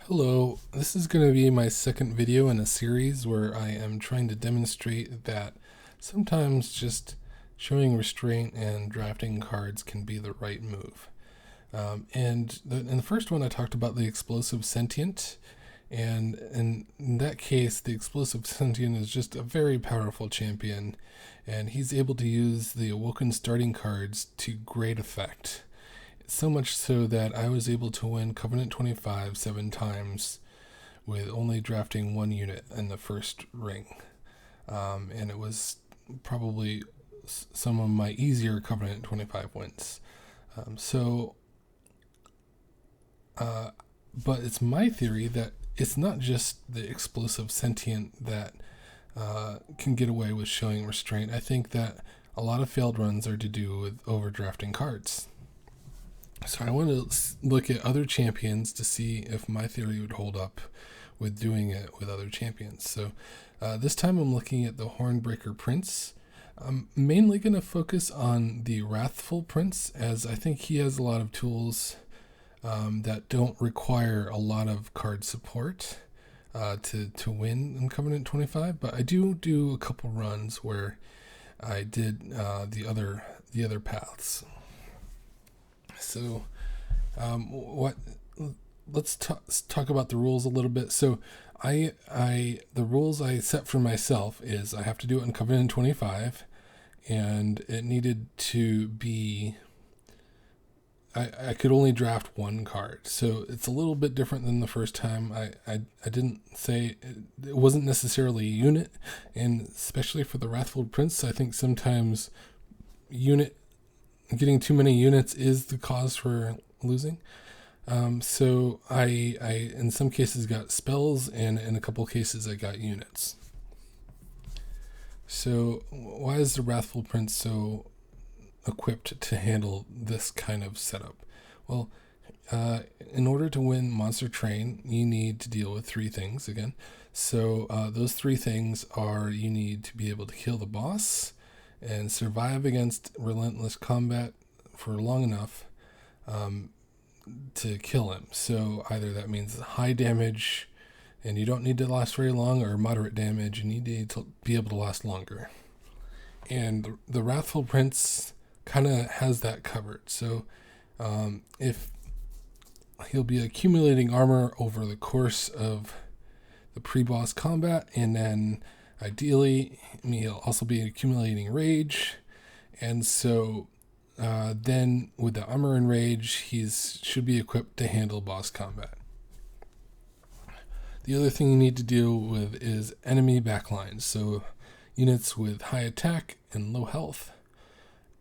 Hello, this is going to be my second video in a series where I am trying to demonstrate that sometimes just showing restraint and drafting cards can be the right move. In the first one, I talked about the explosive Sentient, and in that case, the explosive Sentient is just a very powerful champion, and he's able to use the Awoken starting cards to great effect. So much so that I was able to win Covenant 25 7 times with only drafting one unit in the first ring. And it was probably some of my easier Covenant 25 wins. So, but it's my theory that it's not just the explosive Sentient that can get away with showing restraint. I think that a lot of failed runs are to do with overdrafting cards. So I want to look at other champions to see if my theory would hold up with doing it with other champions. So this time I'm looking at the Hornbreaker Prince. I'm mainly going to focus on the Wrathful Prince, as I think he has a lot of tools that don't require a lot of card support to win in Covenant 25. But I do a couple runs where I did the other paths. So, let's talk about the rules a little bit. So, the rules I set for myself is I have to do it in Covenant 25, and it needed to be. I could only draft one card, so it's a little bit different than the first time. I didn't say it wasn't necessarily a unit, and especially for the Wrathful Prince, I think sometimes getting too many units is the cause for losing. So I in some cases got spells, and in a couple cases I got units. So why is the Wrathful Prince so equipped to handle this kind of setup? Well, in order to win Monster Train, you need to deal with three things again. So those three things are: you need to be able to kill the boss and survive against relentless combat for long enough to kill him. So either that means high damage and you don't need to last very long, or moderate damage and you need to be able to last longer. And the Wrathful Prince kind of has that covered. So if he'll be accumulating armor over the course of the pre-boss combat, and then ideally he'll also be accumulating rage, and so then with the armor and rage, he should be equipped to handle boss combat. The other thing you need to deal with is enemy backlines, so units with high attack and low health.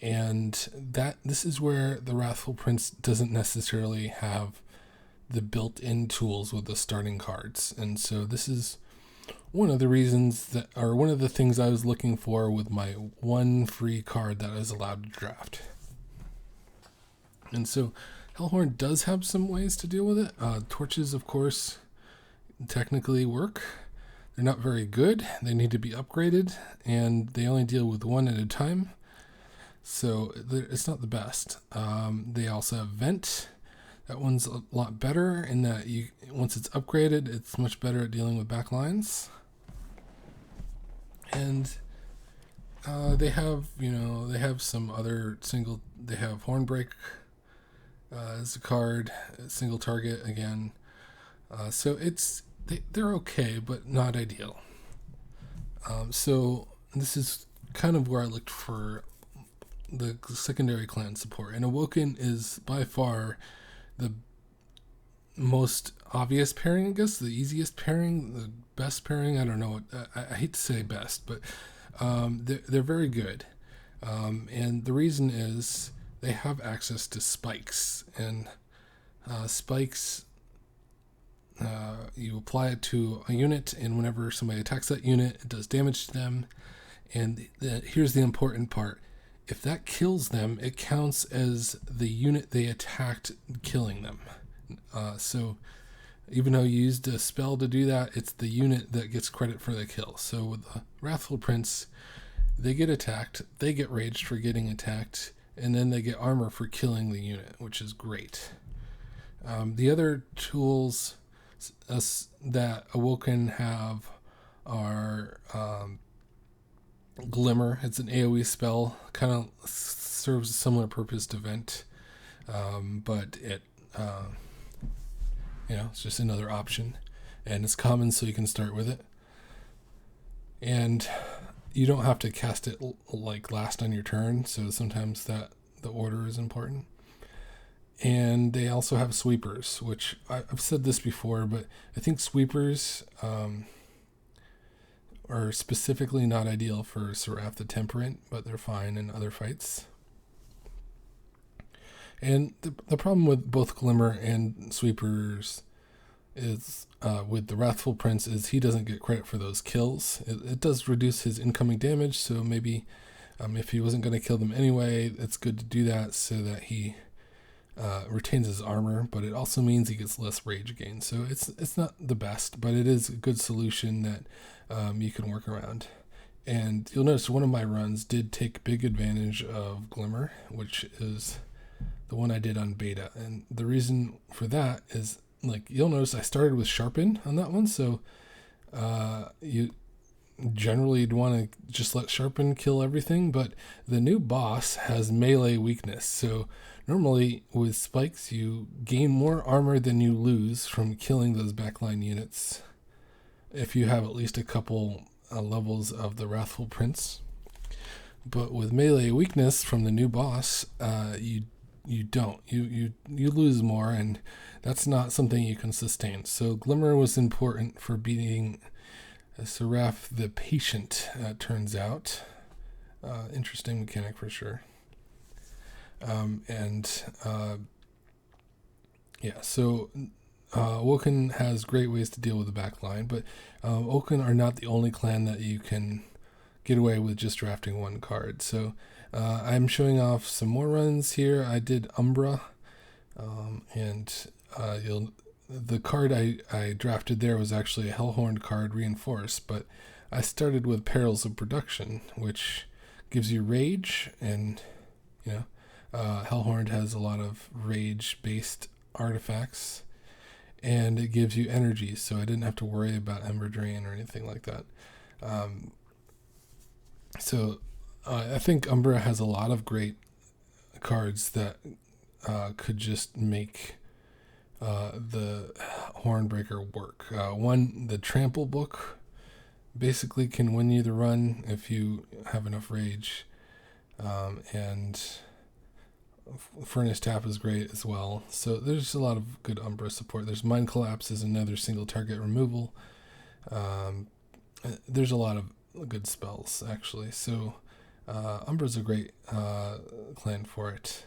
And this is where the Wrathful Prince doesn't necessarily have the built-in tools with the starting cards. And so this is one of the things I was looking for with my one free card that I was allowed to draft. And so Hellhorn does have some ways to deal with it. Torches, of course, technically work. They're not very good. They need to be upgraded, and they only deal with one at a time. So it's not the best. They also have Vent. That one's a lot better in that once it's upgraded, it's much better at dealing with backlines. And they have some other they have Hornbreak as a card, single target again. So they're okay, but not ideal. So this is kind of where I looked for the secondary clan support. And Awoken is by far the most obvious pairing, I guess, the easiest pairing, the best pairing. I don't know. I hate to say best, but they're very good. And the reason is they have access to spikes. And spikes, you apply it to a unit, and whenever somebody attacks that unit, it does damage to them. And here's the important part. If that kills them, it counts as the unit they attacked killing them. So even though you used a spell to do that, it's the unit that gets credit for the kill. So with the Wrathful Prince, they get attacked, they get raged for getting attacked, and then they get armor for killing the unit, which is great. The other tools us that Awoken have are Glimmer. It's an AoE spell, kind of serves a similar purpose to Vent, but it it's just another option, and it's common, so you can start with it. And you don't have to cast it like last on your turn, so sometimes that the order is important. And they also have sweepers, which I've said this before, but I think sweepers are specifically not ideal for Seraph the Temperate, but they're fine in other fights. And the problem with both Glimmer and sweepers is with the Wrathful Prince is he doesn't get credit for those kills. It does reduce his incoming damage, so maybe if he wasn't going to kill them anyway, it's good to do that so that he retains his armor, but it also means he gets less rage gain. So it's not the best, but it is a good solution that you can work around. And you'll notice one of my runs did take big advantage of Glimmer, which is the one I did on beta. And the reason for that is, like, you'll notice I started with Sharpen on that one, so you generally you'd want to just let Sharpen kill everything, but the new boss has melee weakness, so normally with spikes you gain more armor than you lose from killing those backline units if you have at least a couple levels of the Wrathful Prince. But with melee weakness from the new boss, you don't. You lose more, and that's not something you can sustain. So Glimmer was important for beating Seraph the Patient, turns out. Interesting mechanic for sure. So Woken has great ways to deal with the backline, but Woken are not the only clan that you can get away with just drafting one card. So I'm showing off some more runs here. I did Umbra, the card I drafted there was actually a Hellhorn card reinforced, but I started with Perils of Production, which gives you rage, and Hellhorn has a lot of rage-based artifacts, and it gives you energy, so I didn't have to worry about Ember Drain or anything like that. I think Umbra has a lot of great cards that could just make the Hornbreaker work. The Trample book basically can win you the run if you have enough rage, and Furnace Tap is great as well. So there's a lot of good Umbra support. There's Mind Collapse is another single target removal. There's a lot of good spells actually. So Umbra's a great clan for it.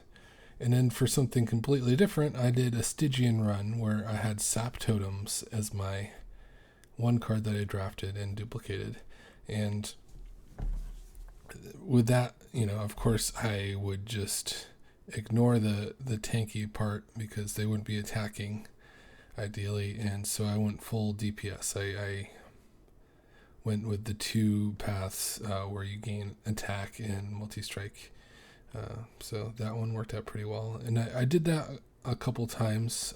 And then for something completely different, I did a Stygian run where I had Sap Totems as my one card that I drafted and duplicated. And with that, of course, I would just ignore the tanky part because they wouldn't be attacking ideally. And so I went full DPS. I went with the two paths where you gain attack and multi-strike. So that one worked out pretty well. And I did that a couple times.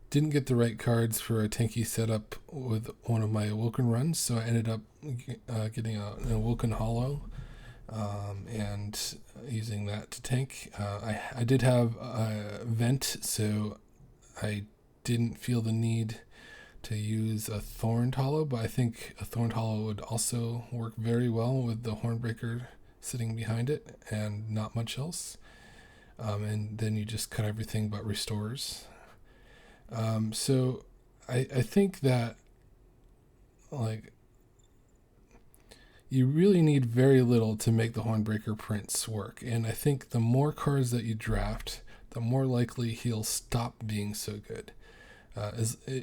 Didn't get the right cards for a tanky setup with one of my Awoken runs, so I ended up getting an Awoken Hollow and using that to tank. I did have a Vent, so I didn't feel the need to use a Thorned Hollow, but I think a Thorned Hollow would also work very well with the Hornbreaker sitting behind it and not much else. And then you just cut everything but restores. So I think that you really need very little to make the Hornbreaker Prince work. And I think the more cards that you draft, the more likely he'll stop being so good,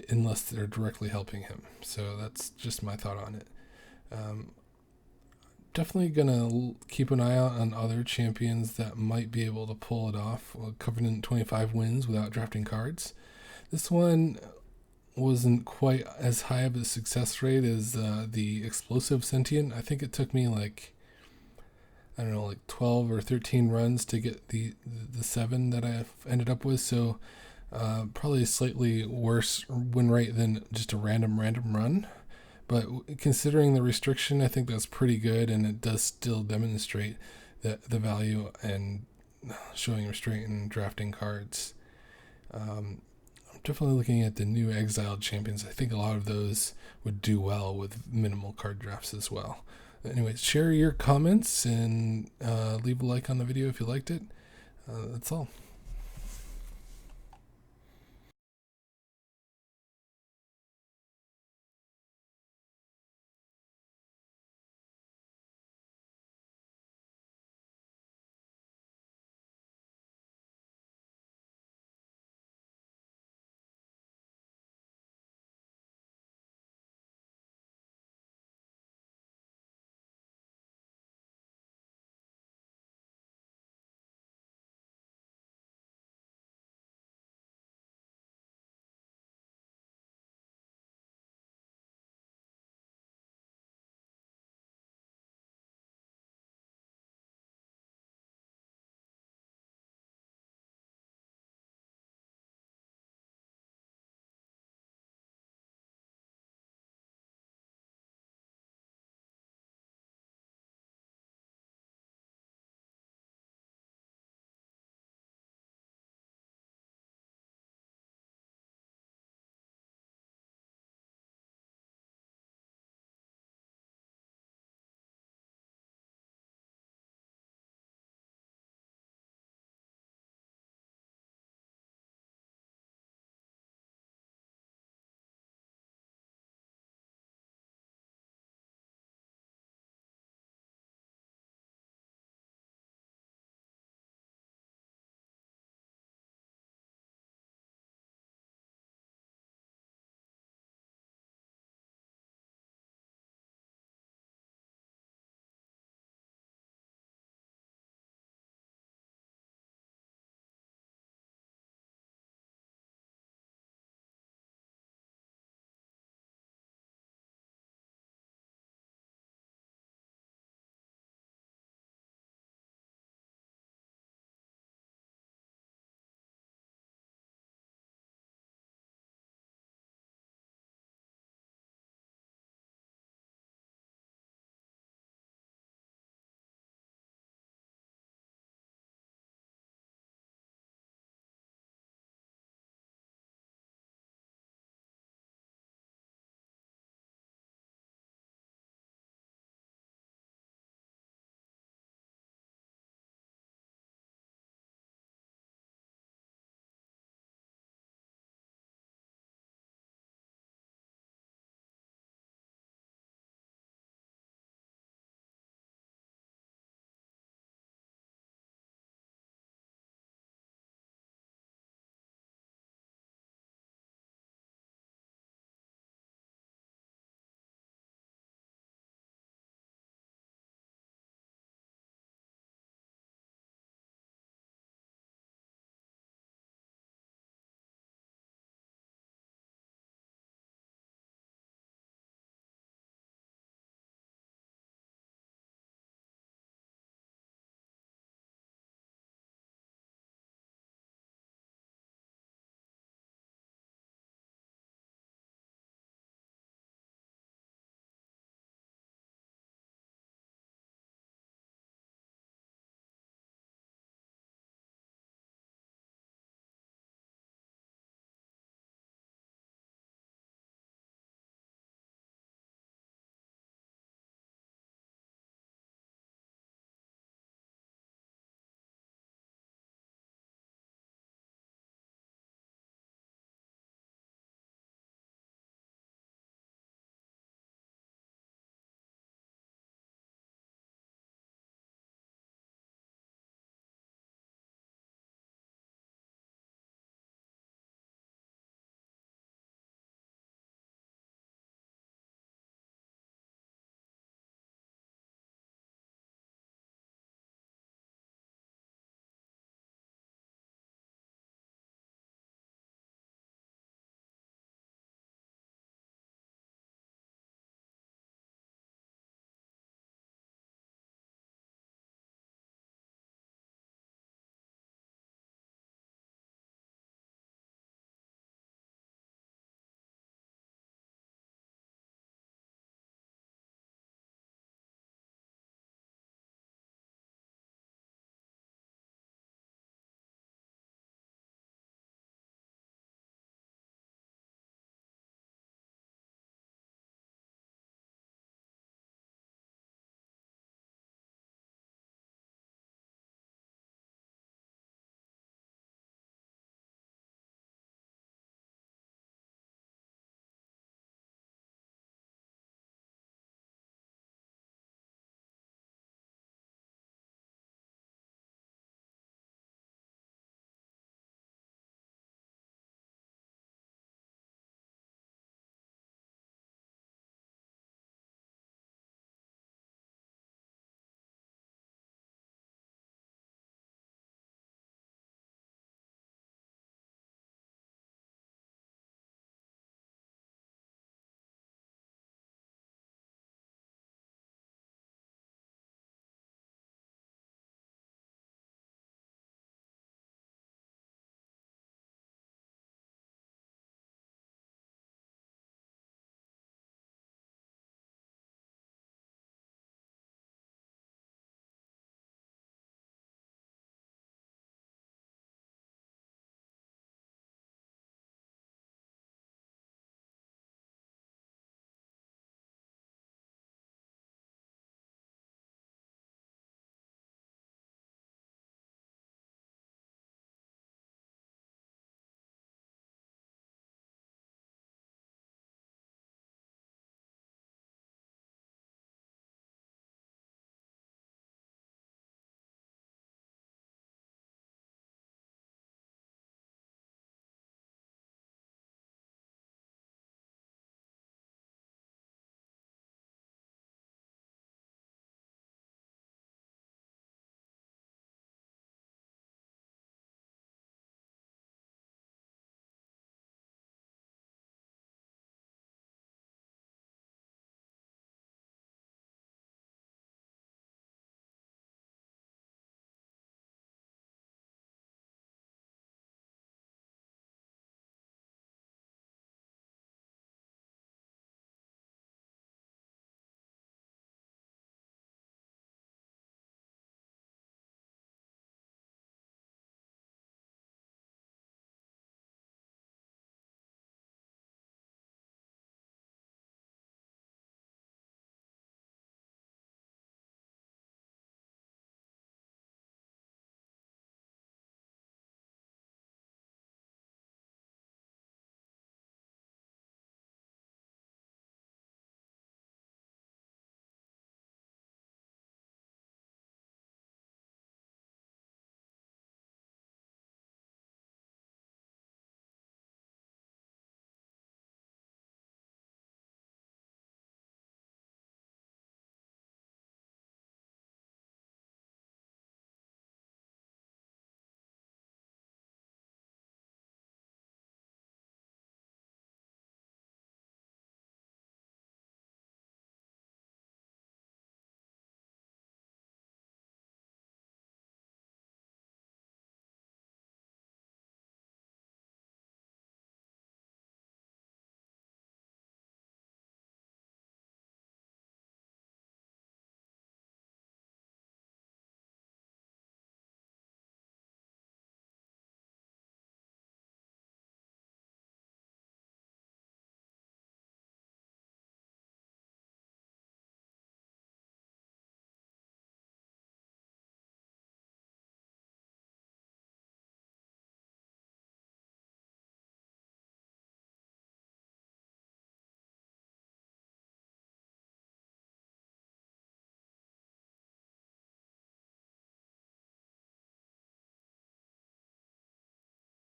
unless they're directly helping him. So that's just my thought on it. Definitely gonna keep an eye out on other champions that might be able to pull it off. Covenant 25 wins without drafting cards. This one wasn't quite as high of a success rate as the explosive Sentient. I think it took me 12 or 13 runs to get the 7 that I ended up with. So Probably a slightly worse win rate than just a random run. But considering the restriction, I think that's pretty good, and it does still demonstrate the value and showing restraint in drafting cards. I'm definitely looking at the new exiled champions. I think a lot of those would do well with minimal card drafts as well. Anyway, share your comments and leave a like on the video if you liked it. That's all.